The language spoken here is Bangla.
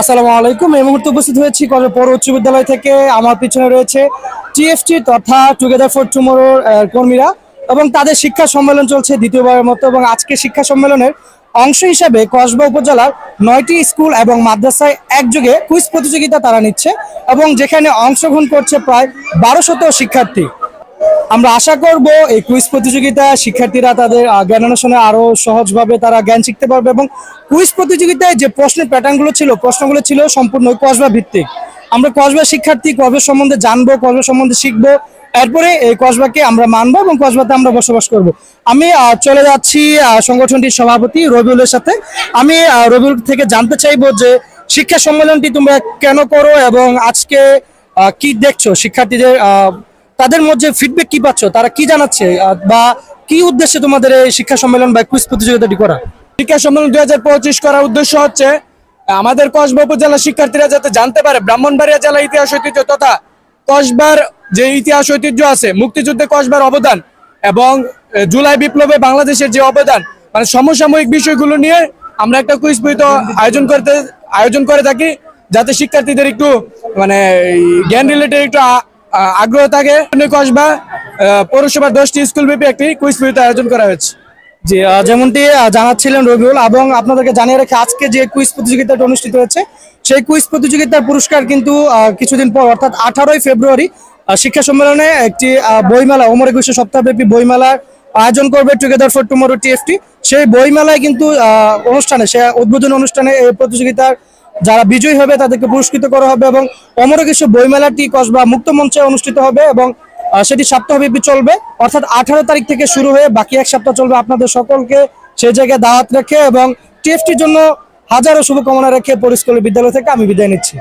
আসসালামু আলাইকুম। এই মুহূর্তে উপস্থিত হয়েছি কলেজ পৌর উচ্চ বিদ্যালয় থেকে। আমার পিছনে রয়েছে টিএফটি তথা টুগেদার ফর টুমোরোর কর্মীরা এবং তাদের শিক্ষা সম্মেলন চলছে দ্বিতীয়বারের মতো। এবং আজকে শিক্ষা সম্মেলনের অংশ হিসেবে কসবা উপজেলার 9টি স্কুল এবং মাদ্রাসায় একযোগে কুইজ প্রতিযোগিতা তারা নিচ্ছে এবং যেখানে অংশগ্রহণ করছে প্রায় 1200 শিক্ষার্থী। আমরা আশা করব এই কুইজ প্রতিযোগিতা শিক্ষার্থীরা তাদের জ্ঞান অন্বেষণে আরো সহজভাবে তারা জ্ঞান শিখতে পারবে। এবং কুইজ প্রতিযোগিতায় যে প্রশ্নের প্যাটার্নগুলো ছিল, প্রশ্নগুলো ছিল সম্পূর্ণ কসবা ভিত্তিক। আমরা কসবা শিক্ষার্থী কসবা সম্বন্ধে জানবো, কসবা সম্বন্ধে শিখবো, এরপরে এই কসবাকে আমরা মানবো এবং কসবাতে আমরা বসবাস করব। আমি চলে যাচ্ছি সংগঠনটির সভাপতি রবিউলের সাথে। আমি রবিউল থেকে জানতে চাইবো যে শিক্ষা সম্মেলনটি তোমরা কেন করো এবং আজকে কি দেখছো শিক্ষার্থীদের, তাদের মধ্যে ফিডব্যাক কি পাচ্ছ, তারা কি জানাচ্ছে বা কি উদ্দেশ্যে তোমাদের এই শিক্ষা সম্মেলন বা কুইজ প্রতিযোগিতাটি করা? শিক্ষা সম্মেলন 2025 করার উদ্দেশ্য হচ্ছে আমাদের কসবা উপজেলার শিক্ষার্থীরা যাতে জানতে পারে ব্রাহ্মণবাড়িয়া জেলা ইতিহাস ঐতিহ্য তথা কসবার যে ইতিহাস ঐতিহ্য আছে, মুক্তিযুদ্ধে কসবার অবদান এবং জুলাই বিপ্লবে বাংলাদেশের যে অবদান, মানে সমসাময়িক বিষয়গুলো নিয়ে আমরা একটা কুইজ আয়োজন করে থাকি, যাতে শিক্ষার্থীদের একটু মানে জ্ঞান রিলেটেড একটু আগ্রহ থাকে। কসবা পৌরসভার 10টি স্কুল ব্যাপী একটি কুইজ আয়োজন করা হয়েছে। জি, যেমনটি জানাচ্ছিলেন রবিউল, এবং আপনাদেরকে জানিয়ে রেখে আজকে যে কুইজ প্রতিযোগিতাটা অনুষ্ঠিত হয়েছে সেই কুইজ প্রতিযোগিতার পুরস্কার কিন্তু কিছুদিন পর অর্থাৎ 18ই ফেব্রুয়ারি শিক্ষা সম্মেলনে একটি বইমেলা, ওমর একুশে সপ্তাহব্যাপী বইমেলার আয়োজন করবে টুগেদার ফর টুমোরো টিএফটি। সেই বইমেলায় কিন্তু সে উদ্বোধনী অনুষ্ঠানে এই প্রতিযোগিতার যারা বিজয়ী হবে তাদেরকে পুরস্কৃত করা হবে এবং ওমর একুশে বইমেলাটি কসবা মুক্ত মঞ্চে অনুষ্ঠিত হবে এবং সেটি সপ্তাহব্যাপী চলবে, অর্থাৎ 18 তারিখ থেকে শুরু হয়ে বাকি এক সপ্তাহ চলবে। আপনাদের সকলকে সেই জায়গায় দাওয়াত রেখে এবং টিএফটির জন্য হাজারো শুভকামনা রেখে পরিস্কুল বিদ্যালয় থেকে আমি বিদায় নিচ্ছি।